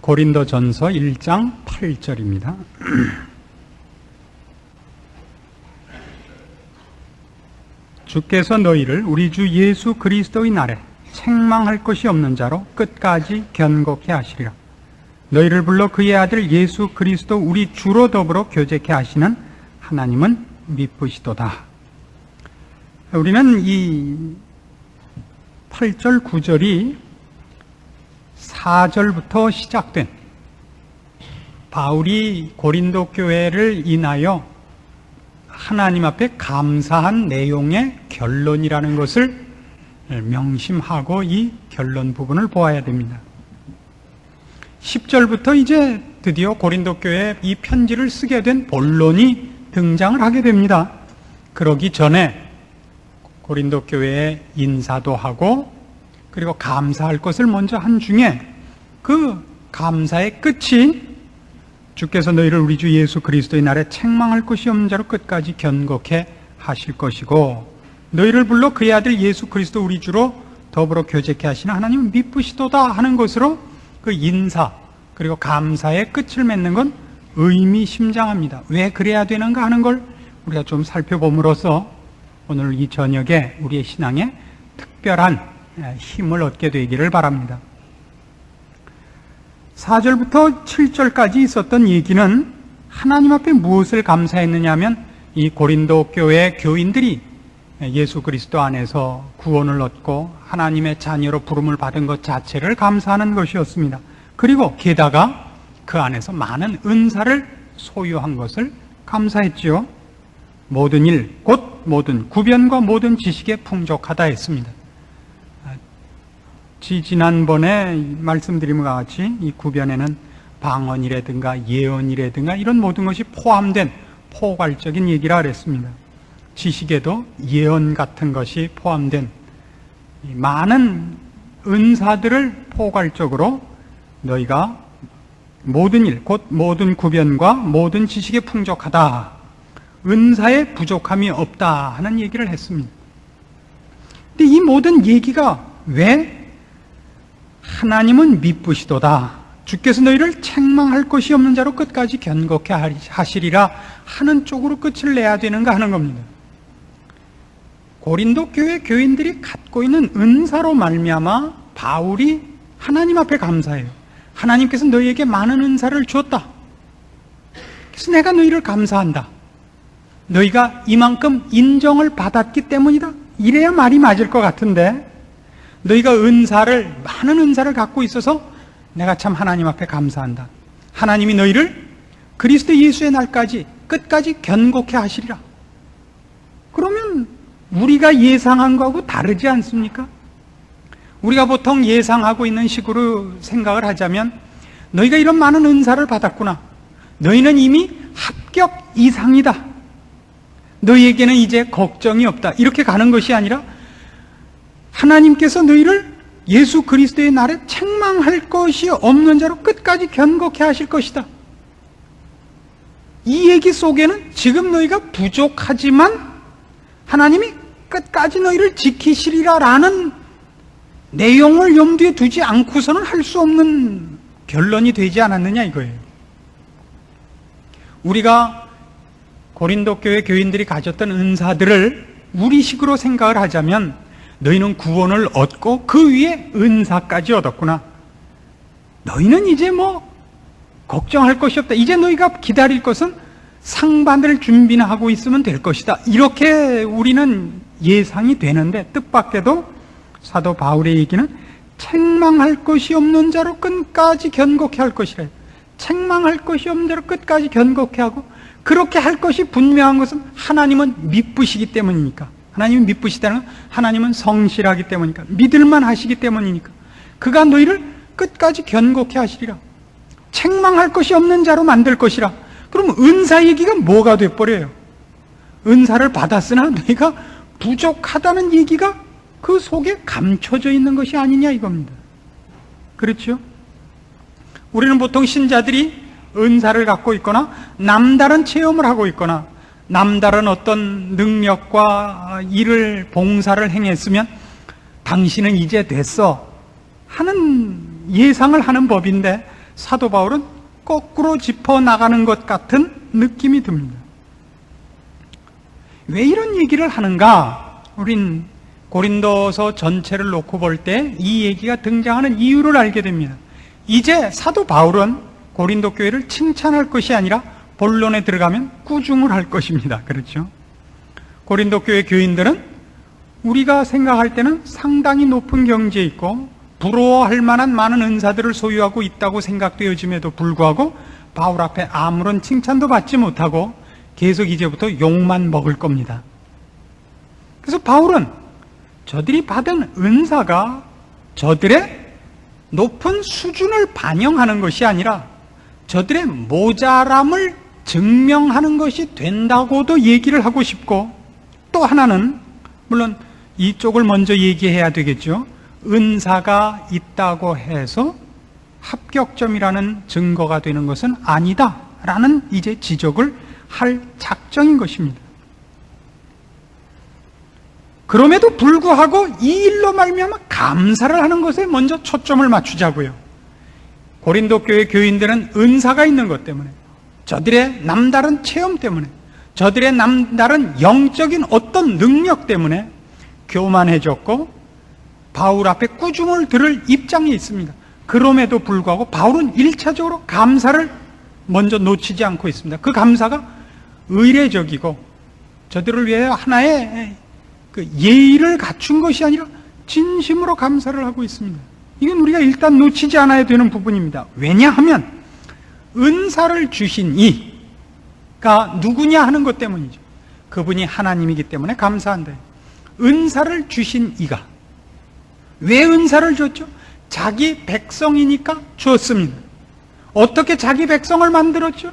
고린도전서 1장 8절입니다. 주께서 너희를 우리 주 예수 그리스도의 날에 책망할 것이 없는 자로 끝까지 견고케 하시리라. 너희를 불러 그의 아들 예수 그리스도 우리 주로 더불어 교제케 하시는 하나님은 미쁘시도다. 우리는 이 8절 9절이 4절부터 시작된 바울이 고린도 교회를 인하여 하나님 앞에 감사한 내용의 결론이라는 것을 명심하고 이 결론 부분을 보아야 됩니다. 10절부터 이제 드디어 고린도 교회에 이 편지를 쓰게 된 본론이 등장을 하게 됩니다. 그러기 전에 고린도 교회에 인사도 하고 그리고 감사할 것을 먼저 한 중에 그 감사의 끝이 주께서 너희를 우리 주 예수 그리스도의 날에 책망할 것이 없는 자로 끝까지 견고케 하실 것이고 너희를 불러 그의 아들 예수 그리스도 우리 주로 더불어 교제케 하시는 하나님은 미쁘시도다 하는 것으로 그 인사 그리고 감사의 끝을 맺는 건 의미심장합니다. 왜 그래야 되는가 하는 걸 우리가 좀 살펴봄으로써 오늘 이 저녁에 우리의 신앙에 특별한 힘을 얻게 되기를 바랍니다. 4절부터 7절까지 있었던 얘기는 하나님 앞에 무엇을 감사했느냐 하면 이 고린도 교회 교인들이 예수 그리스도 안에서 구원을 얻고 하나님의 자녀로 부름을 받은 것 자체를 감사하는 것이었습니다. 그리고 게다가 그 안에서 많은 은사를 소유한 것을 감사했지요. 모든 일, 곧 모든 구변과 모든 지식에 풍족하다 했습니다. 지난번에 말씀드린 것 같이 이 구변에는 방언이라든가 예언이라든가 이런 모든 것이 포함된 포괄적인 얘기라 그랬습니다. 지식에도 예언 같은 것이 포함된 많은 은사들을 포괄적으로 너희가 모든 일, 곧 모든 구변과 모든 지식에 풍족하다, 은사에 부족함이 없다 하는 얘기를 했습니다. 근데 이 모든 얘기가 왜 하나님은 미쁘시도다, 주께서 너희를 책망할 것이 없는 자로 끝까지 견고케 하시리라 하는 쪽으로 끝을 내야 되는가 하는 겁니다. 고린도 교회 교인들이 갖고 있는 은사로 말미암아 바울이 하나님 앞에 감사해요. 하나님께서 너희에게 많은 은사를 주었다. 그래서 내가 너희를 감사한다. 너희가 이만큼 인정을 받았기 때문이다. 이래야 말이 맞을 것 같은데 너희가 많은 은사를 갖고 있어서 내가 참 하나님 앞에 감사한다. 하나님이 너희를 그리스도 예수의 날까지 끝까지 견고케 하시리라. 그러면 우리가 예상한 거하고 다르지 않습니까? 우리가 보통 예상하고 있는 식으로 생각을 하자면 너희가 이런 많은 은사를 받았구나. 너희는 이미 합격 이상이다. 너희에게는 이제 걱정이 없다. 이렇게 가는 것이 아니라 하나님께서 너희를 예수 그리스도의 날에 책망할 것이 없는 자로 끝까지 견고케 하실 것이다. 이 얘기 속에는 지금 너희가 부족하지만 하나님이 끝까지 너희를 지키시리라라는 내용을 염두에 두지 않고서는 할 수 없는 결론이 되지 않았느냐 이거예요. 우리가 고린도 교회 교인들이 가졌던 은사들을 우리식으로 생각을 하자면 너희는 구원을 얻고 그 위에 은사까지 얻었구나. 너희는 이제 걱정할 것이 없다. 이제 너희가 기다릴 것은 상 받을 준비나 하고 있으면 될 것이다. 이렇게 우리는 예상이 되는데 뜻밖에도 사도 바울의 얘기는 책망할 것이 없는 자로 끝까지 견고케 할 것이라. 책망할 것이 없는 자로 끝까지 견고케 하고 그렇게 할 것이 분명한 것은 하나님은 미쁘시기 때문이니까. 하나님은 미쁘시다는 건 하나님은 성실하기 때문이니까. 믿을만 하시기 때문이니까. 그가 너희를 끝까지 견고케 하시리라. 책망할 것이 없는 자로 만들 것이라. 그럼 은사 얘기가 뭐가 돼버려요? 은사를 받았으나 너희가 부족하다는 얘기가 그 속에 감춰져 있는 것이 아니냐 이겁니다. 그렇죠? 우리는 보통 신자들이 은사를 갖고 있거나 남다른 체험을 하고 있거나 남다른 어떤 능력과 일을 봉사를 행했으면 당신은 이제 됐어 하는 예상을 하는 법인데 사도 바울은 거꾸로 짚어나가는 것 같은 느낌이 듭니다. 왜 이런 얘기를 하는가? 우린 고린도서 전체를 놓고 볼 때 이 얘기가 등장하는 이유를 알게 됩니다. 이제 사도 바울은 고린도 교회를 칭찬할 것이 아니라 본론에 들어가면 꾸중을 할 것입니다. 그렇죠? 고린도 교회 교인들은 우리가 생각할 때는 상당히 높은 경지에 있고 부러워할 만한 많은 은사들을 소유하고 있다고 생각되어짐에도 불구하고 바울 앞에 아무런 칭찬도 받지 못하고 계속 이제부터 욕만 먹을 겁니다. 그래서 바울은 저들이 받은 은사가 저들의 높은 수준을 반영하는 것이 아니라 저들의 모자람을 증명하는 것이 된다고도 얘기를 하고 싶고, 또 하나는 물론 이쪽을 먼저 얘기해야 되겠죠. 은사가 있다고 해서 합격점이라는 증거가 되는 것은 아니다라는 이제 지적을 할 작정인 것입니다. 그럼에도 불구하고 이 일로 말미암아 감사를 하는 것에 먼저 초점을 맞추자고요. 고린도 교회 교인들은 은사가 있는 것 때문에, 저들의 남다른 체험 때문에, 저들의 남다른 영적인 어떤 능력 때문에 교만해졌고 바울 앞에 꾸중을 들을 입장에 있습니다. 그럼에도 불구하고 바울은 1차적으로 감사를 먼저 놓치지 않고 있습니다. 그 감사가 의례적이고 저들을 위해 하나의 예의를 갖춘 것이 아니라 진심으로 감사를 하고 있습니다. 이건 우리가 일단 놓치지 않아야 되는 부분입니다. 왜냐하면 은사를 주신 이가 누구냐 하는 것 때문이죠. 그분이 하나님이기 때문에 감사한다. 은사를 주신 이가 왜 은사를 줬죠? 자기 백성이니까 줬습니다. 어떻게 자기 백성을 만들었죠?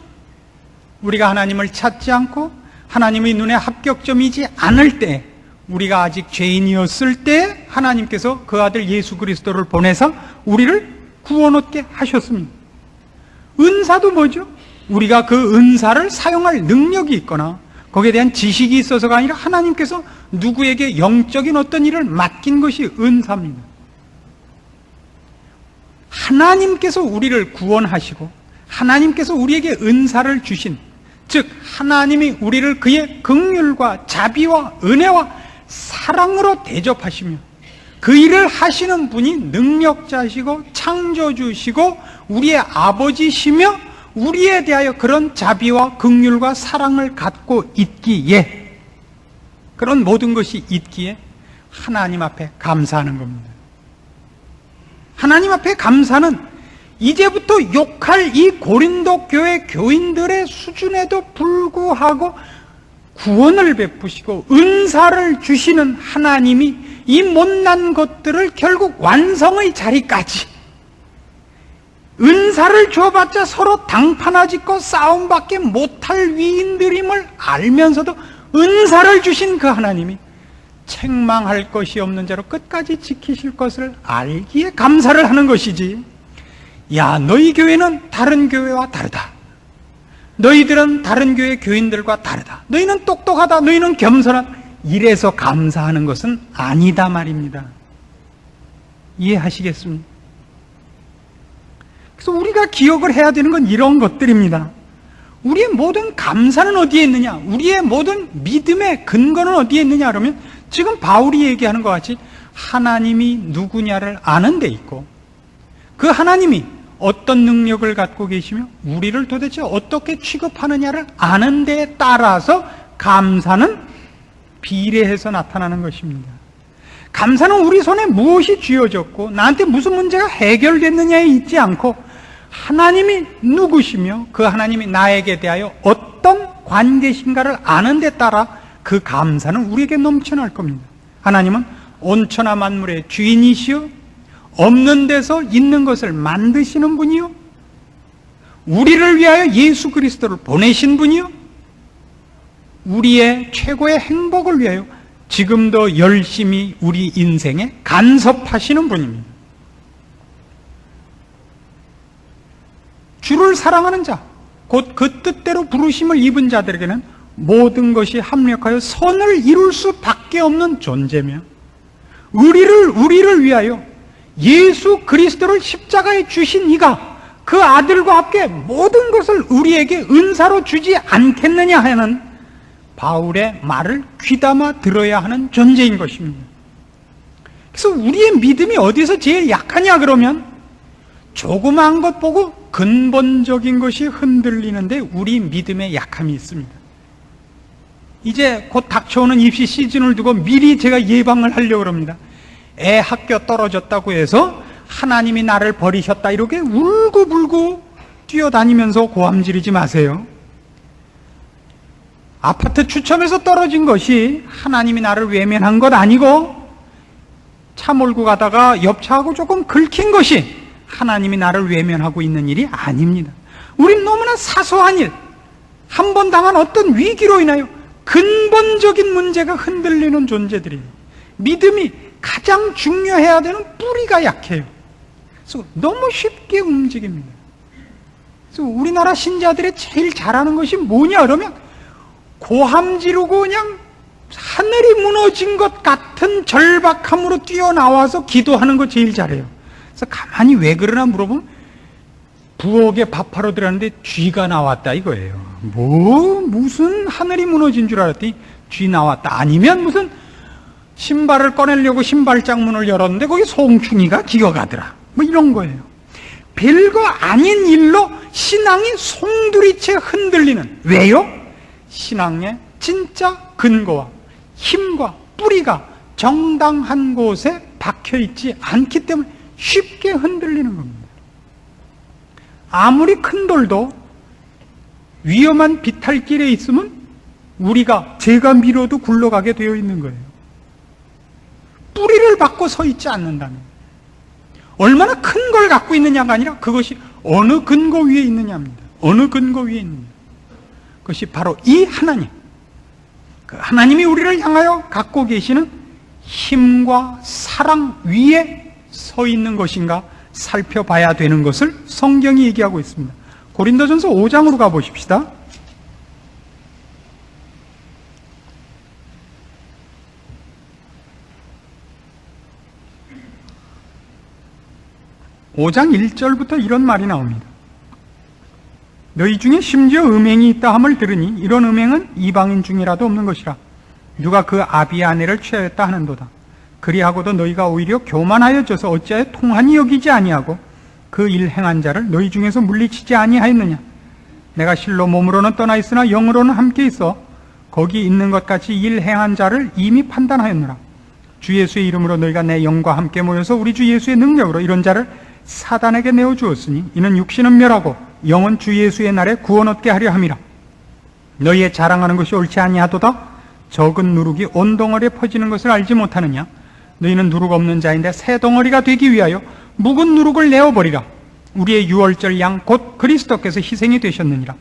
우리가 하나님을 찾지 않고 하나님의 눈에 합격점이지 않을 때, 우리가 아직 죄인이었을 때 하나님께서 그 아들 예수 그리스도를 보내서 우리를 구원 얻게 하셨습니다. 은사도 뭐죠? 우리가 그 은사를 사용할 능력이 있거나 거기에 대한 지식이 있어서가 아니라 하나님께서 누구에게 영적인 어떤 일을 맡긴 것이 은사입니다. 하나님께서 우리를 구원하시고 하나님께서 우리에게 은사를 주신, 즉 하나님이 우리를 그의 긍휼과 자비와 은혜와 사랑으로 대접하시며 그 일을 하시는 분이 능력자시고 창조주시고 우리의 아버지시며 우리에 대하여 그런 자비와 긍휼과 사랑을 갖고 있기에, 그런 모든 것이 있기에 하나님 앞에 감사하는 겁니다. 하나님 앞에 감사는 이제부터 욕할 이 고린도 교회 교인들의 수준에도 불구하고 구원을 베푸시고 은사를 주시는 하나님이 이 못난 것들을 결국 완성의 자리까지, 은사를 줘봤자 서로 당파나 짓고 싸움밖에 못할 위인들임을 알면서도 은사를 주신 그 하나님이 책망할 것이 없는 자로 끝까지 지키실 것을 알기에 감사를 하는 것이지, 야, 너희 교회는 다른 교회와 다르다, 너희들은 다른 교회 교인들과 다르다, 너희는 똑똑하다, 너희는 겸손하다, 이래서 감사하는 것은 아니다 말입니다. 이해하시겠습니까? 그래서 우리가 기억을 해야 되는 건 이런 것들입니다. 우리의 모든 감사는 어디에 있느냐, 우리의 모든 믿음의 근거는 어디에 있느냐 그러면 지금 바울이 얘기하는 것 같이 하나님이 누구냐를 아는 데 있고, 그 하나님이 어떤 능력을 갖고 계시며 우리를 도대체 어떻게 취급하느냐를 아는 데에 따라서 감사는 비례해서 나타나는 것입니다. 감사는 우리 손에 무엇이 쥐어졌고 나한테 무슨 문제가 해결됐느냐에 있지 않고 하나님이 누구시며 그 하나님이 나에게 대하여 어떤 관계신가를 아는 데 따라 그 감사는 우리에게 넘쳐날 겁니다. 하나님은 온천하 만물의 주인이시요 없는 데서 있는 것을 만드시는 분이요 우리를 위하여 예수 그리스도를 보내신 분이요 우리의 최고의 행복을 위하여 지금도 열심히 우리 인생에 간섭하시는 분입니다. 주를 사랑하는 자, 곧 그 뜻대로 부르심을 입은 자들에게는 모든 것이 합력하여 선을 이룰 수밖에 없는 존재며 우리를 위하여 예수 그리스도를 십자가에 주신 이가 그 아들과 함께 모든 것을 우리에게 은사로 주지 않겠느냐 하는 바울의 말을 귀담아 들어야 하는 존재인 것입니다. 그래서 우리의 믿음이 어디서 제일 약하냐 그러면 조그마한 것 보고 근본적인 것이 흔들리는데 우리 믿음에 약함이 있습니다. 이제 곧 닥쳐오는 입시 시즌을 두고 미리 제가 예방을 하려고 합니다. 애 학교 떨어졌다고 해서 하나님이 나를 버리셨다 이렇게 울고불고 뛰어다니면서 고함 지르지 마세요. 아파트 추첨에서 떨어진 것이 하나님이 나를 외면한 것 아니고 차 몰고 가다가 옆차하고 조금 긁힌 것이 하나님이 나를 외면하고 있는 일이 아닙니다. 우린 너무나 사소한 일, 한 번 당한 어떤 위기로 인하여 근본적인 문제가 흔들리는 존재들이에요. 믿음이 가장 중요해야 되는 뿌리가 약해요. 그래서 너무 쉽게 움직입니다. 그래서 우리나라 신자들이 제일 잘하는 것이 뭐냐 그러면 고함 지르고 그냥 하늘이 무너진 것 같은 절박함으로 뛰어나와서 기도하는 거 제일 잘해요. 그래서 가만히 왜 그러나 물어보면 부엌에 밥하러 들어갔는데 쥐가 나왔다 이거예요. 무슨 하늘이 무너진 줄 알았더니 쥐 나왔다. 아니면 무슨 신발을 꺼내려고 신발장 문을 열었는데 거기 송충이가 기어가더라. 뭐 이런 거예요. 별거 아닌 일로 신앙이 송두리째 흔들리는. 왜요? 신앙의 진짜 근거와 힘과 뿌리가 정당한 곳에 박혀있지 않기 때문에 쉽게 흔들리는 겁니다. 아무리 큰 돌도 위험한 비탈길에 있으면 제가 밀어도 굴러가게 되어 있는 거예요. 뿌리를 받고 서 있지 않는다면 얼마나 큰 걸 갖고 있느냐가 아니라 그것이 어느 근거 위에 있느냐입니다. 어느 근거 위에 있느냐. 그것이 바로 이 하나님, 그 하나님이 우리를 향하여 갖고 계시는 힘과 사랑 위에 서 있는 것인가 살펴봐야 되는 것을 성경이 얘기하고 있습니다. 고린도전서 5장으로 가보십시다. (5장) 1절부터 이런 말이 나옵니다. 너희 중에 심지어 음행이 있다 함을 들으니 이런 음행은 이방인 중이라도 없는 것이라. 누가 그 아비의 아내를 취하였다 하는도다. 그리하고도 너희가 오히려 교만하여져서 어찌하여 통한이 여기지 아니하고 그 일 행한 자를 너희 중에서 물리치지 아니하였느냐. 내가 실로 몸으로는 떠나 있으나 영으로는 함께 있어 거기 있는 것 같이 일 행한 자를 이미 판단하였노라. 주 예수의 이름으로 너희가 내 영과 함께 모여서 우리 주 예수의 능력으로 이런 자를 사단에게 내어주었으니 이는 육신은 멸하고 영은 주 예수의 날에 구원 얻게 하려 함이라. 너희의 자랑하는 것이 옳지 아니하도다. 적은 누룩이 온 덩어리에 퍼지는 것을 알지 못하느냐. 너희는 누룩 없는 자인데 새 덩어리가 되기 위하여 묵은 누룩을 내어버리라. 우리의 유월절 양 곧 그리스도께서 희생이 되셨느니라.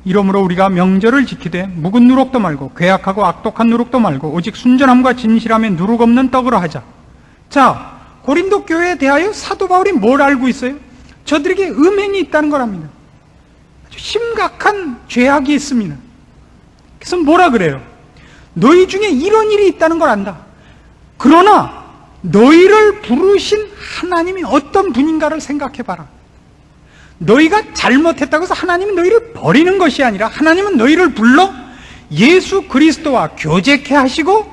이러므로 우리가 명절을 지키되 묵은 누룩도 말고 괴악하고 악독한 누룩도 말고 오직 순전함과 진실함에 누룩 없는 떡으로 하자. 자, 고린도 교회에 대하여 사도 바울이 뭘 알고 있어요? 저들에게 음행이 있다는 거랍니다. 아주 심각한 죄악이 있습니다. 그래서 뭐라 그래요? 너희 중에 이런 일이 있다는 걸 안다. 그러나 너희를 부르신 하나님이 어떤 분인가를 생각해봐라. 너희가 잘못했다고 해서 하나님은 너희를 버리는 것이 아니라 하나님은 너희를 불러 예수 그리스도와 교제케 하시고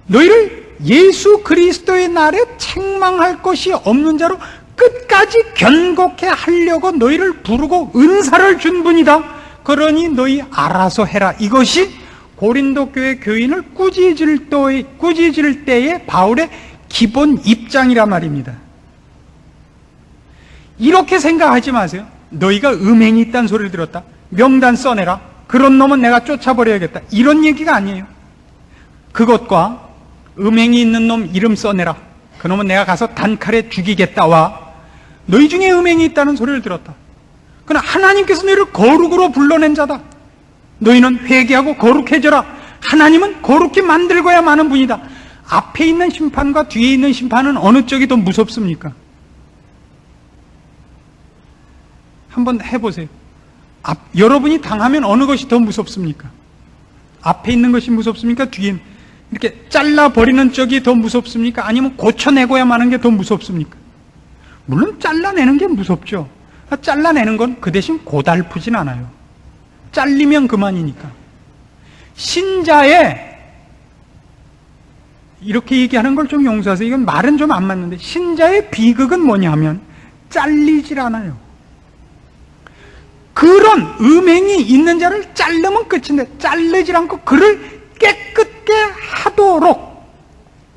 너희를 예수 그리스도의 날에 책망할 것이 없는 자로 끝까지 견고케 하려고 너희를 부르고 은사를 준 분이다. 그러니 너희 알아서 해라. 이것이 고린도 교회 교인을 꾸짖을 때의 바울의 기본 입장이란 말입니다. 이렇게 생각하지 마세요. 너희가 음행이 있다는 소리를 들었다. 명단 써내라. 그런 놈은 내가 쫓아버려야겠다. 이런 얘기가 아니에요. 그것과 음행이 있는 놈 이름 써내라. 그놈은 내가 가서 단칼에 죽이겠다와 너희 중에 음행이 있다는 소리를 들었다. 그러나 하나님께서 너희를 거룩으로 불러낸 자다. 너희는 회개하고 거룩해져라. 하나님은 거룩히 만들고야 마는 분이다. 앞에 있는 심판과 뒤에 있는 심판은 어느 쪽이 더 무섭습니까? 한번 해보세요. 여러분이 당하면 어느 것이 더 무섭습니까? 앞에 있는 것이 무섭습니까? 뒤에 이렇게 잘라버리는 쪽이 더 무섭습니까? 아니면 고쳐내고야 마는 게 더 무섭습니까? 물론 잘라내는 게 무섭죠. 잘라내는 건 그 대신 고달프진 않아요. 잘리면 그만이니까. 신자의, 이렇게 얘기하는 걸 좀 용서하세요. 이건 말은 좀 안 맞는데, 신자의 비극은 뭐냐 하면 잘리질 않아요. 그런 음행이 있는 자를 자르면 끝인데, 자르질 않고 그를 깨끗게 하도록,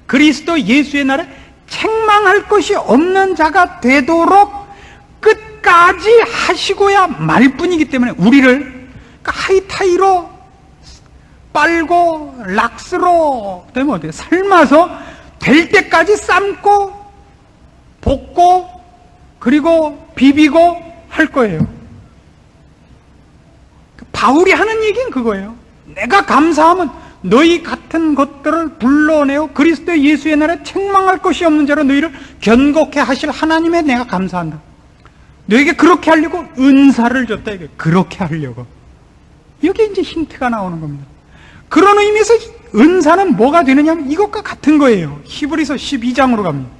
그리스도 예수의 날에 책망할 것이 없는 자가 되도록 끝까지 하시고야 말 뿐이기 때문에, 우리를 하이타이로 빨고 락스로, 그다음에 어때요? 삶아서 될 때까지 삶고 볶고 그리고 비비고 할 거예요. 바울이 하는 얘기는 그거예요. 내가 감사하면 너희 같은 것들을 불러내어 그리스도 예수의 날에 책망할 것이 없는 자로 너희를 견고케 하실 하나님에 내가 감사한다. 너에게 그렇게 하려고 은사를 줬다. 이게 그렇게 하려고. 여기 이제 힌트가 나오는 겁니다. 그런 의미에서 은사는 뭐가 되느냐 하면 이것과 같은 거예요. 히브리서 12장으로 갑니다.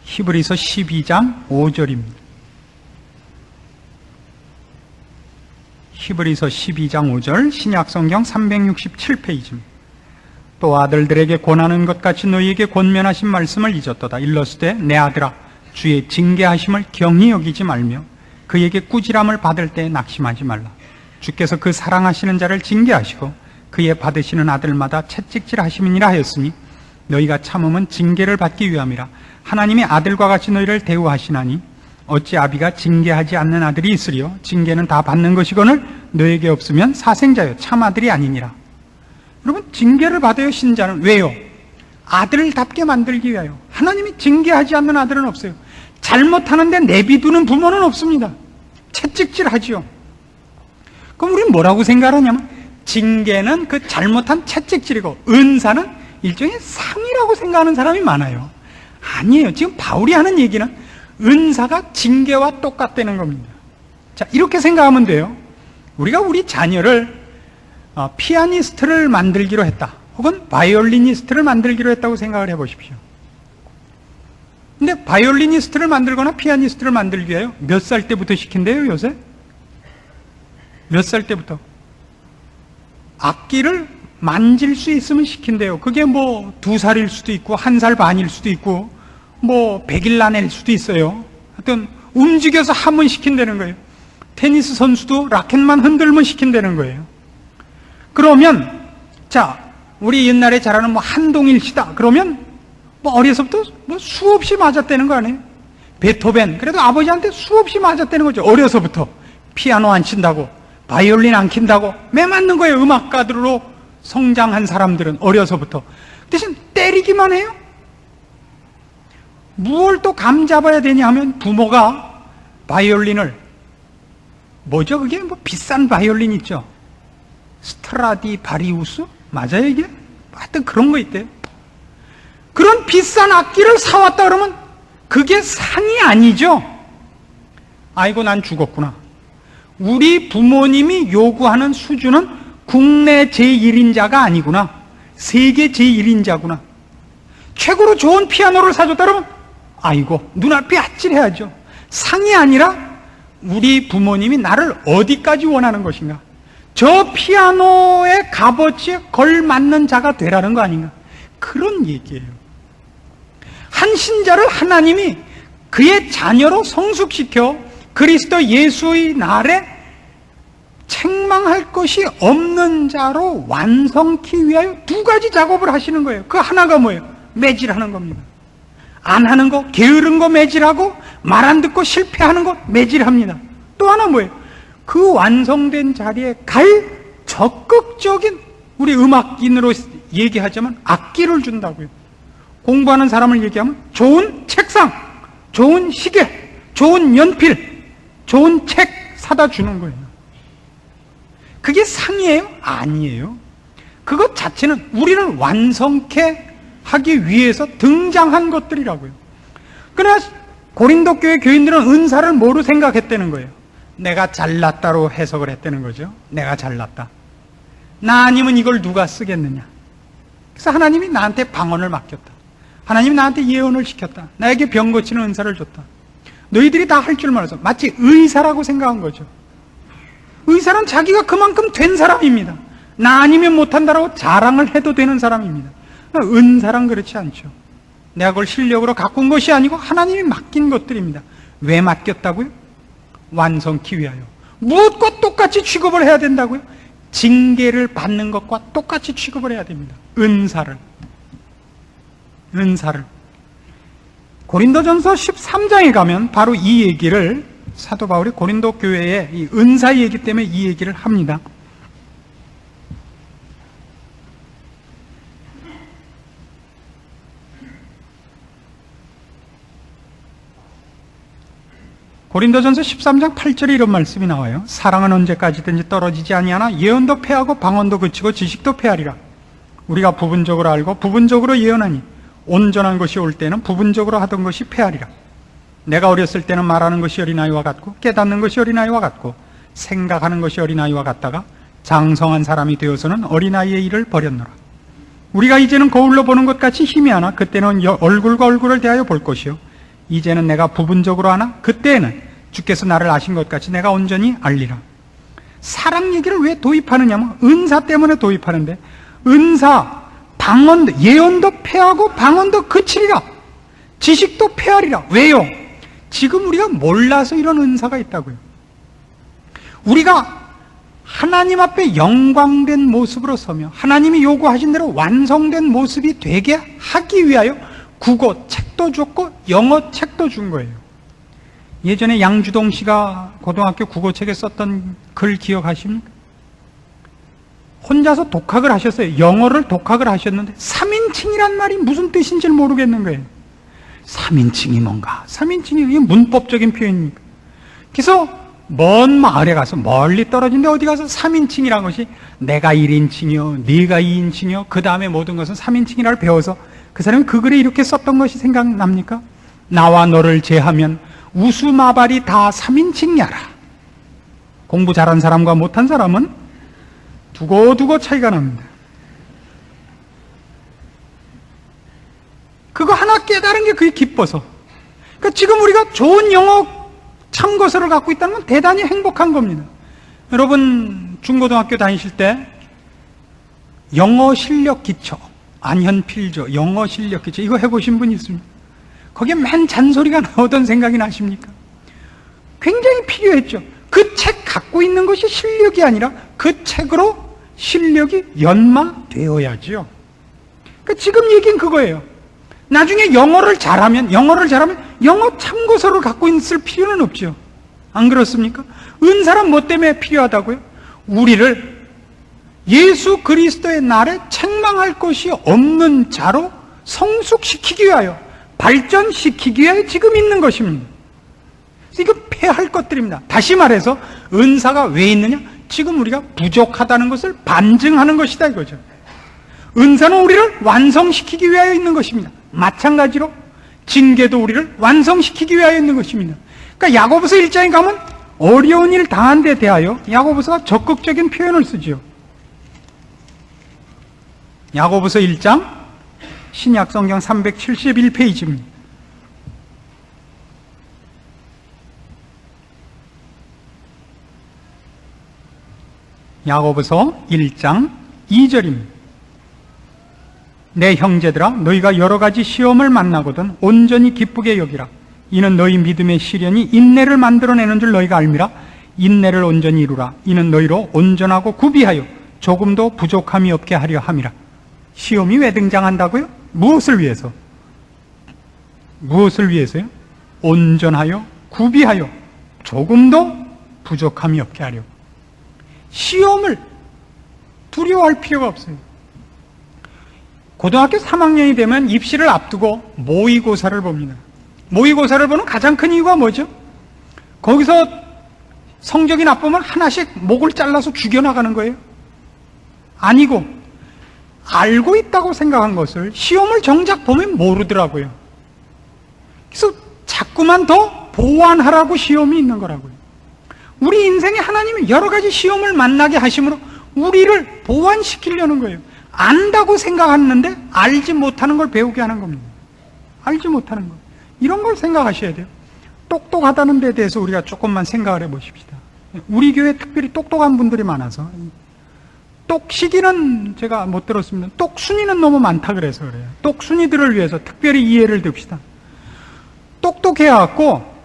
히브리서 12장 5절입니다. 히브리서 12장 5절, 신약성경 367페이지입니다. 또 아들들에게 권하는 것 같이 너희에게 권면하신 말씀을 잊었도다. 일러스되 내 아들아 주의 징계하심을 경히 여기지 말며 그에게 꾸지람을 받을 때 낙심하지 말라. 주께서 그 사랑하시는 자를 징계하시고 그의 받으시는 아들마다 채찍질 하심이니라 하였으니 너희가 참음은 징계를 받기 위함이라. 하나님이 아들과 같이 너희를 대우하시나니 어찌 아비가 징계하지 않는 아들이 있으리요. 징계는 다 받는 것이거늘 너에게 없으면 사생자요 참 아들이 아니니라. 여러분, 징계를 받아요 신자는. 왜요? 아들답게 만들기 위하여. 하나님이 징계하지 않는 아들은 없어요. 잘못하는데 내비두는 부모는 없습니다. 채찍질 하지요. 그럼 우리는 뭐라고 생각하냐면 징계는 그 잘못한 채찍질이고 은사는 일종의 상이라고 생각하는 사람이 많아요. 아니에요. 지금 바울이 하는 얘기는 은사가 징계와 똑같다는 겁니다. 자, 이렇게 생각하면 돼요. 우리가 우리 자녀를 피아니스트를 만들기로 했다, 혹은 바이올리니스트를 만들기로 했다고 생각을 해보십시오. 근데 바이올리니스트를 만들거나 피아니스트를 만들기 위하여 몇 살 때부터 시킨대요, 요새? 몇 살 때부터? 악기를 만질 수 있으면 시킨대요. 그게 뭐 2살일 수도 있고 1살 반일 수도 있고 뭐 100일 나낼 수도 있어요. 하여튼 움직여서 하면 시킨다는 거예요. 테니스 선수도 라켓만 흔들면 시킨다는 거예요. 그러면 자, 우리 옛날에 잘 아는 뭐 한동일 씨다 그러면 뭐 어려서부터 뭐 수없이 맞았다는 거 아니에요? 베토벤, 그래도 아버지한테 수없이 맞았다는 거죠. 어려서부터 피아노 안 친다고, 바이올린 안 킨다고 매 맞는 거예요. 음악가들로 성장한 사람들은 어려서부터. 대신 때리기만 해요. 무엇을 또 감잡아야 되냐 하면 부모가 바이올린을, 뭐죠 그게? 뭐 비싼 바이올린 있죠. 스트라디바리우스? 맞아요 이게? 하여튼 그런 거 있대요. 그런 비싼 악기를 사왔다 그러면 그게 상이 아니죠. 아이고 난 죽었구나. 우리 부모님이 요구하는 수준은 국내 제1인자가 아니구나, 세계 제1인자구나. 최고로 좋은 피아노를 사줬다 그러면 아이고 눈앞이 아찔해야죠. 상이 아니라 우리 부모님이 나를 어디까지 원하는 것인가, 저 피아노의 값어치에 걸맞는 자가 되라는 거 아닌가, 그런 얘기예요. 한 신자를 하나님이 그의 자녀로 성숙시켜 그리스도 예수의 날에 책망할 것이 없는 자로 완성케 위하여 2가지 작업을 하시는 거예요. 그 하나가 뭐예요? 매질하는 겁니다. 안 하는 거, 게으른 거 매질하고, 말 안 듣고 실패하는 거 매질합니다. 또 하나 뭐예요? 그 완성된 자리에 갈 적극적인, 우리 음악인으로 얘기하자면 악기를 준다고요. 공부하는 사람을 얘기하면 좋은 책상, 좋은 시계, 좋은 연필, 좋은 책 사다 주는 거예요. 그게 상이에요? 아니에요. 그것 자체는 우리를 완성케 하기 위해서 등장한 것들이라고요. 그러나 고린도 교회 교인들은 은사를 뭐로 생각했다는 거예요? 내가 잘났다로 해석을 했다는 거죠. 내가 잘났다. 나 아니면 이걸 누가 쓰겠느냐? 그래서 하나님이 나한테 방언을 맡겼다. 하나님이 나한테 예언을 시켰다. 나에게 병 고치는 은사를 줬다. 너희들이 다 할 줄 몰라서 마치 의사라고 생각한 거죠. 의사는 자기가 그만큼 된 사람입니다. 나 아니면 못한다라고 자랑을 해도 되는 사람입니다. 은사란 그렇지 않죠. 내가 그걸 실력으로 가꾼 것이 아니고 하나님이 맡긴 것들입니다. 왜 맡겼다고요? 완성키 위하여. 무엇과 똑같이 취급을 해야 된다고요? 징계를 받는 것과 똑같이 취급을 해야 됩니다. 은사를. 고린도전서 13장에 가면 바로 이 얘기를 사도 바울이 고린도 교회의 이 은사 얘기 때문에 이 얘기를 합니다. 고린도전서 13장 8절에 이런 말씀이 나와요. 사랑은 언제까지든지 떨어지지 아니하나 예언도 패하고 방언도 그치고 지식도 패하리라. 우리가 부분적으로 알고 부분적으로 예언하니 온전한 것이 올 때는 부분적으로 하던 것이 패하리라. 내가 어렸을 때는 말하는 것이 어린아이와 같고 깨닫는 것이 어린아이와 같고 생각하는 것이 어린아이와 같다가 장성한 사람이 되어서는 어린아이의 일을 버렸노라. 우리가 이제는 거울로 보는 것 같이 힘이 하나 그때는 얼굴과 얼굴을 대하여 볼 것이요 이제는 내가 부분적으로 하나 그때에는 주께서 나를 아신 것 같이 내가 온전히 알리라. 사랑 얘기를 왜 도입하느냐면 은사 때문에 도입하는데 은사, 방언도, 예언도 패하고 방언도 그치리라. 지식도 패하리라. 왜요? 지금 우리가 몰라서 이런 은사가 있다고요. 우리가 하나님 앞에 영광된 모습으로 서며 하나님이 요구하신 대로 완성된 모습이 되게 하기 위하여 국어 책도 줬고 영어 책도 준 거예요. 예전에 양주동 씨가 고등학교 국어책에 썼던 글 기억하십니까? 혼자서 독학을 하셨어요. 영어를 독학을 하셨는데 3인칭이란 말이 무슨 뜻인지 모르겠는 거예요. 3인칭이 뭔가? 3인칭이 이게 문법적인 표현입니까? 그래서 먼 마을에 가서 멀리 떨어진데 어디 가서 3인칭이라는 것이 내가 1인칭이요 네가 2인칭이요 그 다음에 모든 것은 3인칭이라고 배워서 그 사람이 그 글에 이렇게 썼던 것이 생각납니까? 나와 너를 제하면 우수마발이 다 3인칭이야라. 공부 잘한 사람과 못한 사람은 두고두고 차이가 납니다. 그거 하나 깨달은 게 그게 기뻐서. 그러니까 지금 우리가 좋은 영어 참고서를 갖고 있다는 건 대단히 행복한 겁니다. 여러분 중고등학교 다니실 때 영어 실력 기초, 안현필조 영어 실력 기초 이거 해보신 분 있습니까? 거기에 맨 잔소리가 나오던 생각이 나십니까? 굉장히 필요했죠. 그 책 갖고 있는 것이 실력이 아니라 그 책으로 실력이 연마되어야죠. 그러니까 지금 얘기는 그거예요. 나중에 영어를 잘하면 영어 참고서를 갖고 있을 필요는 없죠. 안 그렇습니까? 은사란 뭐 때문에 필요하다고요? 우리를 예수 그리스도의 날에 책망할 것이 없는 자로 성숙시키기 위하여 발전시키기 위하여 지금 있는 것입니다. 이거 패할 것들입니다. 다시 말해서 은사가 왜 있느냐? 지금 우리가 부족하다는 것을 반증하는 것이다 이거죠. 은사는 우리를 완성시키기 위하여 있는 것입니다. 마찬가지로 징계도 우리를 완성시키기 위하여 있는 것입니다. 그러니까 야고보서 1장에 가면 어려운 일 당한 데 대하여 야고보서가 적극적인 표현을 쓰지요. 야고보서 1장 신약성경 371페이지입니다. 야고보서 1장 2절입니다. 내 형제들아 너희가 여러 가지 시험을 만나거든 온전히 기쁘게 여기라. 이는 너희 믿음의 시련이 인내를 만들어내는 줄 너희가 알미라. 인내를 온전히 이루라. 이는 너희로 온전하고 구비하여 조금도 부족함이 없게 하려 함이라. 시험이 왜 등장한다고요? 무엇을 위해서? 무엇을 위해서요? 온전하여 구비하여 조금도 부족함이 없게 하려. 시험을 두려워할 필요가 없어요. 고등학교 3학년이 되면 입시를 앞두고 모의고사를 봅니다. 모의고사를 보는 가장 큰 이유가 뭐죠? 거기서 성적이 나쁘면 하나씩 목을 잘라서 죽여나가는 거예요? 아니고 알고 있다고 생각한 것을 시험을 정작 보면 모르더라고요. 그래서 자꾸만 더 보완하라고 시험이 있는 거라고요. 우리 인생에 하나님이 여러 가지 시험을 만나게 하심으로 우리를 보완시키려는 거예요. 안다고 생각하는데 알지 못하는 걸 배우게 하는 겁니다. 알지 못하는 것. 이런 걸 생각하셔야 돼요. 똑똑하다는 데 대해서 우리가 조금만 생각을 해보십시다. 우리 교회에 특별히 똑똑한 분들이 많아서, 똑시기는 제가 못 들었습니다. 똑순이는 너무 많다 그래서 그래요. 똑순이들을 위해서 특별히 이해를 듭시다. 똑똑해갖고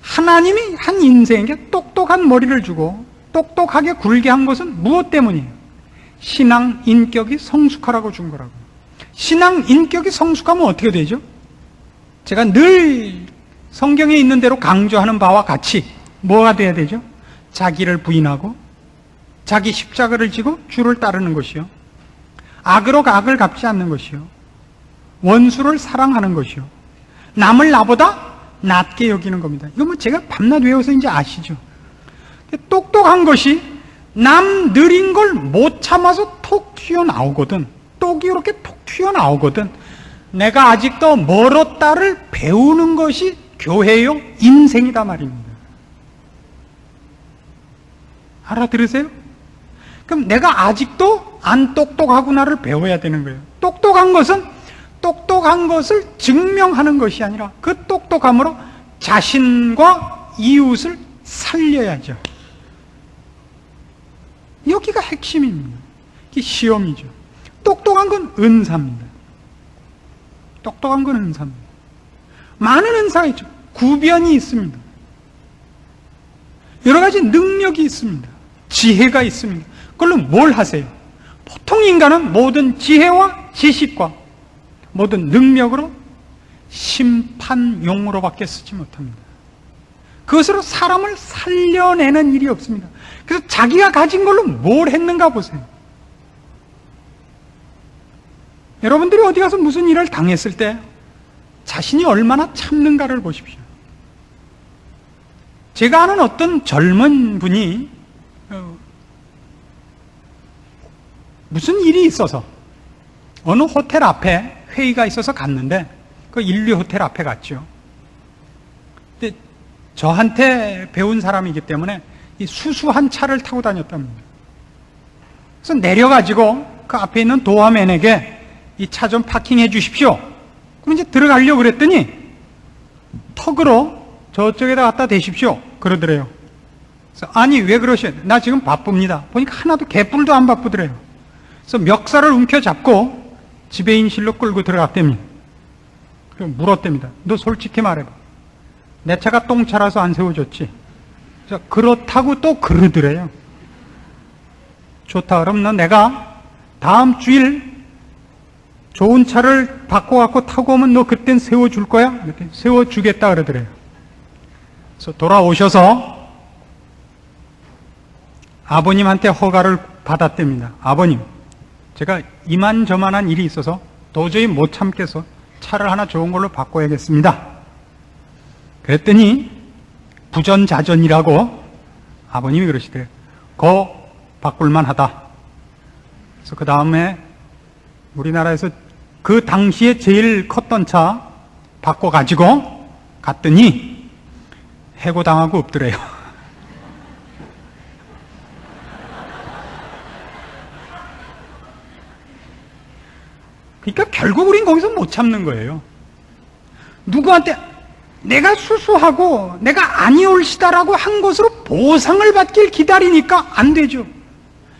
하나님이 한 인생에게 똑똑한 머리를 주고 똑똑하게 굴게 한 것은 무엇 때문이에요? 신앙 인격이 성숙하라고 준 거라고. 신앙 인격이 성숙하면 어떻게 되죠? 제가 늘 성경에 있는 대로 강조하는 바와 같이 뭐가 돼야 되죠? 자기를 부인하고 자기 십자가를 지고 주를 따르는 것이요, 악으로 악을 갚지 않는 것이요, 원수를 사랑하는 것이요, 남을 나보다 낮게 여기는 겁니다. 이거 뭐 제가 밤낮 외워서 이제 아시죠? 똑똑한 것이 남 느린 걸 못 참아서 톡 튀어나오거든, 똑이 이렇게 톡 튀어나오거든, 내가 아직도 멀었다를 배우는 것이 교회용 인생이다 말입니다. 알아들으세요? 그럼 내가 아직도 안 똑똑하구나를 배워야 되는 거예요. 똑똑한 것은 똑똑한 것을 증명하는 것이 아니라 그 똑똑함으로 자신과 이웃을 살려야죠. 여기가 핵심입니다. 이게 시험이죠. 똑똑한 건 은사입니다. 똑똑한 건 은사입니다. 많은 은사가 있죠. 구변이 있습니다. 여러 가지 능력이 있습니다. 지혜가 있습니다. 그걸로 뭘 하세요? 보통 인간은 모든 지혜와 지식과 모든 능력으로 심판용으로밖에 쓰지 못합니다. 그것으로 사람을 살려내는 일이 없습니다. 그래서 자기가 가진 걸로 뭘 했는가 보세요. 여러분들이 어디 가서 무슨 일을 당했을 때 자신이 얼마나 참는가를 보십시오. 제가 아는 어떤 젊은 분이 무슨 일이 있어서 어느 호텔 앞에 회의가 있어서 갔는데, 그 인류 호텔 앞에 갔죠. 근데 저한테 배운 사람이기 때문에 이 수수한 차를 타고 다녔답니다. 그래서 내려가지고 그 앞에 있는 도어맨에게 이 차 좀 파킹해 주십시오. 그럼 이제 들어가려고 그랬더니 턱으로 저쪽에다 갖다 대십시오 그러더래요. 그래서 아니 왜 그러셔요? 나 지금 바쁩니다. 보니까 하나도 개뿔도 안 바쁘더래요. 그래서 멱살을 움켜잡고 지배인실로 끌고 들어갔답니다. 그리고 물었답니다. 너 솔직히 말해봐. 내 차가 똥차라서 안 세워줬지? 그래서 그렇다고 또 그러더래요. 좋다. 그럼 너 내가 다음 주일 좋은 차를 바꿔갖고 타고 오면 너 그땐 세워줄 거야? 세워주겠다 그러더래요. 그래서 돌아오셔서 아버님한테 허가를 받았답니다. 아버님, 제가 이만저만한 일이 있어서 도저히 못 참겠어 차를 하나 좋은 걸로 바꿔야겠습니다. 그랬더니 부전자전이라고 아버님이 그러시대요. 거 바꿀만 하다. 그래서 그 다음에 우리나라에서 그 당시에 제일 컸던 차 바꿔가지고 갔더니 해고당하고 없더래요. 그러니까 결국 우린 거기서 못 참는 거예요. 누구한테 내가 수수하고 내가 아니올시다라고 한 것으로 보상을 받길 기다리니까 안 되죠.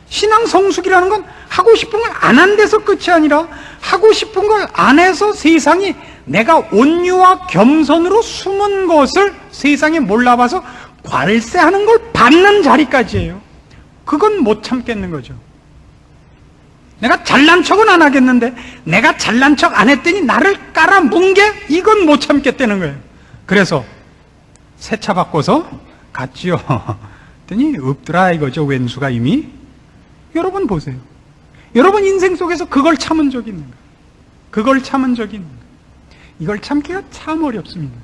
신앙 성숙이라는 건 하고 싶은 걸 안 한 데서 끝이 아니라 하고 싶은 걸 안 해서 세상이 내가 온유와 겸손으로 숨은 것을 세상에 몰라봐서 괄세하는 걸 받는 자리까지예요. 그건 못 참겠는 거죠. 내가 잘난 척은 안 하겠는데 내가 잘난 척 안 했더니 나를 깔아뭉개? 이건 못 참겠다는 거예요. 그래서 새 차 바꿔서 갔지요. 했더니 없더라 이거죠. 왼수가 이미. 여러분 보세요. 여러분 인생 속에서 그걸 참은 적이 있는가? 그걸 참은 적이 있는가? 이걸 참기가 참 어렵습니다.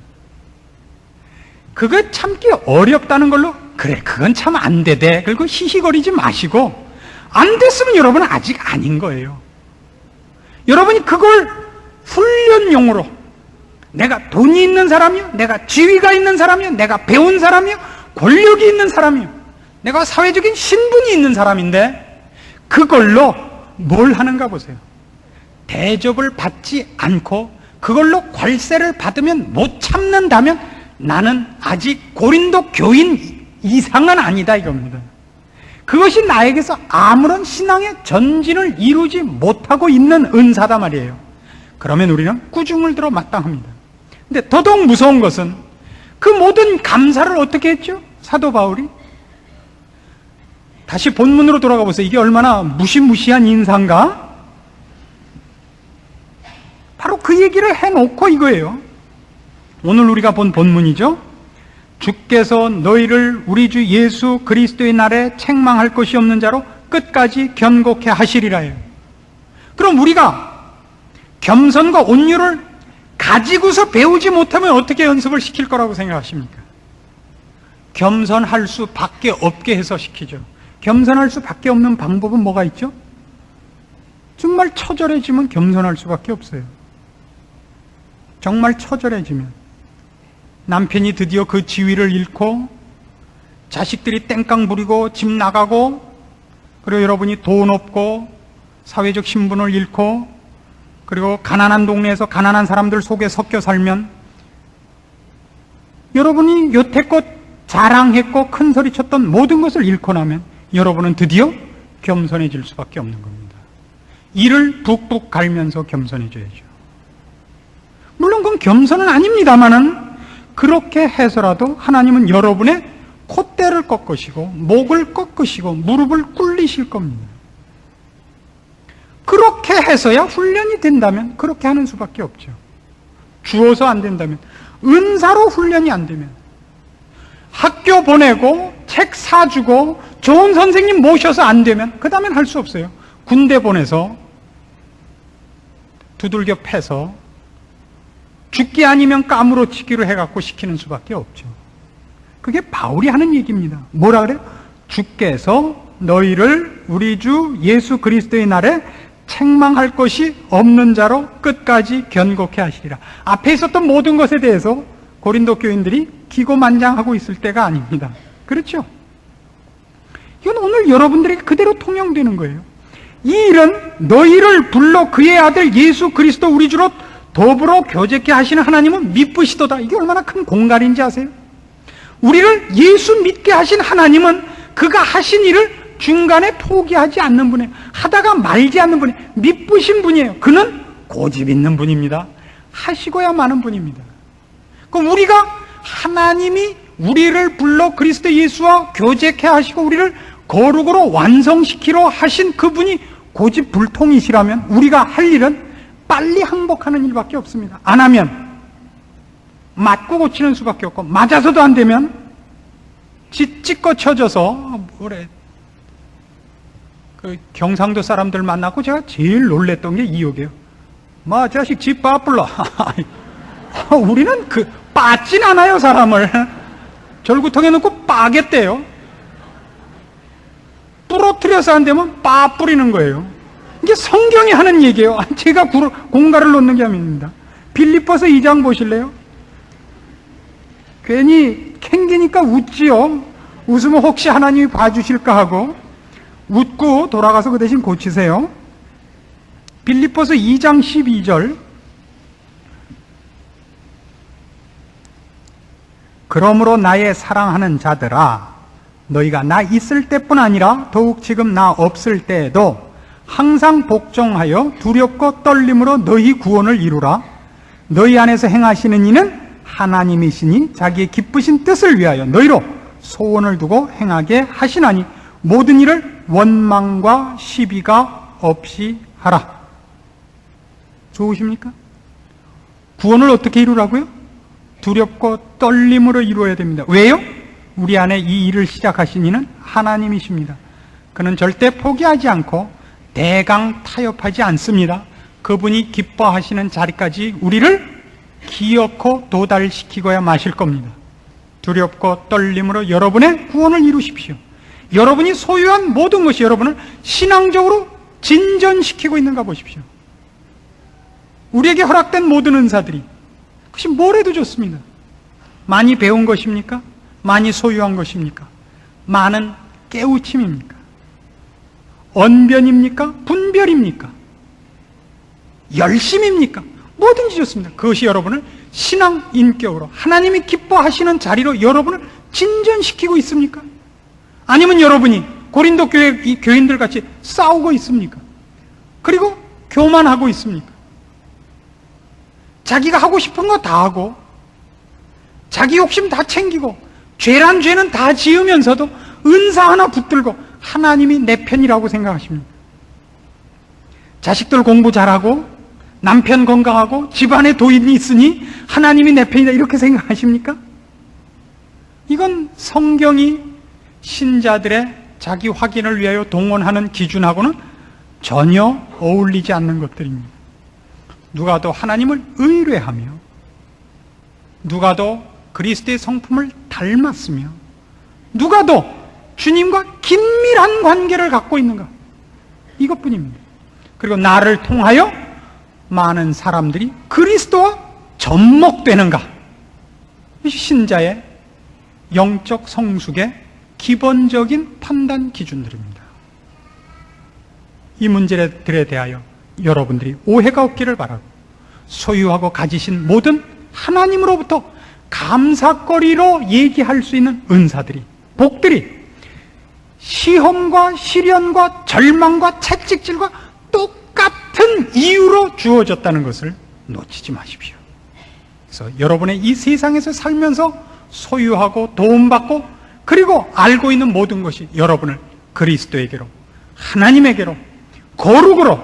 그거 참기 어렵다는 걸로 그래 그건 참 안 되대 그리고 히히거리지 마시고, 안 됐으면 여러분은 아직 아닌 거예요. 여러분이 그걸 훈련용으로 내가 돈이 있는 사람이요, 내가 지위가 있는 사람이요, 내가 배운 사람이요, 권력이 있는 사람이요, 내가 사회적인 신분이 있는 사람인데 그걸로 뭘 하는가 보세요. 대접을 받지 않고 그걸로 괄세를 받으면 못 참는다면 나는 아직 고린도 교인 이상은 아니다 이겁니다. 그것이 나에게서 아무런 신앙의 전진을 이루지 못하고 있는 은사다 말이에요. 그러면 우리는 꾸중을 들어 마땅합니다. 근데 더더욱 무서운 것은 그 모든 감사를 어떻게 했죠? 사도 바울이. 다시 본문으로 돌아가 보세요. 이게 얼마나 무시무시한 인사인가? 바로 그 얘기를 해놓고 이거예요. 오늘 우리가 본 본문이죠. 주께서 너희를 우리 주 예수 그리스도의 날에 책망할 것이 없는 자로 끝까지 견고케 하시리라요. 그럼 우리가 겸손과 온유를 가지고서 배우지 못하면 어떻게 연습을 시킬 거라고 생각하십니까? 겸손할 수밖에 없게 해서 시키죠. 겸손할 수밖에 없는 방법은 뭐가 있죠? 정말 처절해지면 겸손할 수밖에 없어요. 정말 처절해지면 남편이 드디어 그 지위를 잃고 자식들이 땡깡 부리고 집 나가고 그리고 여러분이 돈 없고 사회적 신분을 잃고 그리고 가난한 동네에서 가난한 사람들 속에 섞여 살면 여러분이 여태껏 자랑했고 큰 소리 쳤던 모든 것을 잃고 나면 여러분은 드디어 겸손해질 수밖에 없는 겁니다. 이를 북북 갈면서 겸손해져야죠. 물론 그건 겸손은 아닙니다만은 그렇게 해서라도 하나님은 여러분의 콧대를 꺾으시고 목을 꺾으시고 무릎을 꿇리실 겁니다. 그렇게 해서야 훈련이 된다면 그렇게 하는 수밖에 없죠. 주어서 안 된다면, 은사로 훈련이 안 되면, 학교 보내고 책 사주고 좋은 선생님 모셔서 안 되면 그 다음엔 할 수 없어요. 군대 보내서 두들겨 패서 죽기 아니면 까무러치기로 해갖고 시키는 수밖에 없죠. 그게 바울이 하는 얘기입니다. 뭐라 그래요? 주께서 너희를 우리 주 예수 그리스도의 날에 책망할 것이 없는 자로 끝까지 견고케 하시리라. 앞에 있었던 모든 것에 대해서 고린도 교인들이 기고만장하고 있을 때가 아닙니다. 그렇죠? 이건 오늘 여러분들에게 그대로 통용되는 거예요. 이 일은 너희를 불러 그의 아들 예수 그리스도 우리 주로 더불어 교제케 하시는 하나님은 미쁘시도다. 이게 얼마나 큰 공갈인지 아세요? 우리를 예수 믿게 하신 하나님은 그가 하신 일을 중간에 포기하지 않는 분이에요. 하다가 말지 않는 분이에요. 미쁘신 분이에요. 그는 고집 있는 분입니다. 하시고야 마는 분입니다. 그럼 우리가 하나님이 우리를 불러 그리스도 예수와 교제케 하시고 우리를 거룩으로 완성시키러 하신 그분이 고집불통이시라면 우리가 할 일은 빨리 항복하는 일밖에 없습니다. 안 하면 맞고 고치는 수밖에 없고, 맞아서도 안 되면 찌꺼 쳐져서 그 경상도 사람들 만나고 제가 제일 놀랬던 게 이 욕이에요. 마 자식 집 빠불러. 우리는 빠진 않아요. 사람을 절구통에 넣고 빠겠대요. 부러뜨려서 안 되면 빠 뿌리는 거예요. 이게 성경이 하는 얘기예요. 제가 공갈을 놓는 게 아닙니다. 빌립보서 2장 보실래요? 괜히 캥기니까 웃지요. 웃으면 혹시 하나님이 봐주실까 하고 웃고 돌아가서 그 대신 고치세요. 빌립보서 2장 12절. 그러므로 나의 사랑하는 자들아, 너희가 나 있을 때뿐 아니라 더욱 지금 나 없을 때에도 항상 복종하여 두렵고 떨림으로 너희 구원을 이루라. 너희 안에서 행하시는 이는 하나님이시니 자기의 기쁘신 뜻을 위하여 너희로 소원을 두고 행하게 하시나니 모든 일을 원망과 시비가 없이 하라. 좋으십니까? 구원을 어떻게 이루라고요? 두렵고 떨림으로 이루어야 됩니다. 왜요? 우리 안에 이 일을 시작하신 이는 하나님이십니다. 그는 절대 포기하지 않고 대강 타협하지 않습니다. 그분이 기뻐하시는 자리까지 우리를 기어코 도달시키고야 마실 겁니다. 두렵고 떨림으로 여러분의 구원을 이루십시오. 여러분이 소유한 모든 것이 여러분을 신앙적으로 진전시키고 있는가 보십시오. 우리에게 허락된 모든 은사들이 그것이 뭘 해도 좋습니다. 많이 배운 것입니까? 많이 소유한 것입니까? 많은 깨우침입니까? 언변입니까? 분별입니까? 열심입니까? 뭐든지 좋습니다. 그것이 여러분을 신앙 인격으로 하나님이 기뻐하시는 자리로 여러분을 진전시키고 있습니까? 아니면 여러분이 고린도 교회 교인들 같이 싸우고 있습니까? 그리고 교만하고 있습니까? 자기가 하고 싶은 거 다 하고 자기 욕심 다 챙기고 죄란 죄는 다 지으면서도 은사 하나 붙들고 하나님이 내 편이라고 생각하십니까? 자식들 공부 잘하고 남편 건강하고 집안에 도인이 있으니 하나님이 내 편이다 이렇게 생각하십니까? 이건 성경이 신자들의 자기 확인을 위하여 동원하는 기준하고는 전혀 어울리지 않는 것들입니다. 누가 더 하나님을 의뢰하며 누가 더 그리스도의 성품을 닮았으며 누가 더 주님과 긴밀한 관계를 갖고 있는가, 이것뿐입니다. 그리고 나를 통하여 많은 사람들이 그리스도와 접목되는가, 신자의 영적 성숙의 기본적인 판단 기준들입니다. 이 문제들에 대하여 여러분들이 오해가 없기를 바라고, 소유하고 가지신 모든 하나님으로부터 감사거리로 얘기할 수 있는 은사들이, 복들이 시험과 시련과 절망과 채찍질과 똑같은 이유로 주어졌다는 것을 놓치지 마십시오. 그래서 여러분의 이 세상에서 살면서 소유하고 도움받고 그리고 알고 있는 모든 것이 여러분을 그리스도에게로, 하나님에게로, 거룩으로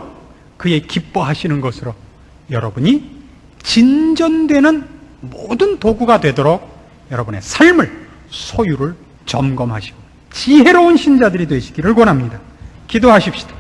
그의 기뻐하시는 것으로 여러분이 진전되는 모든 도구가 되도록 여러분의 삶을, 소유를 점검하시고 지혜로운 신자들이 되시기를 권합니다. 기도하십시다.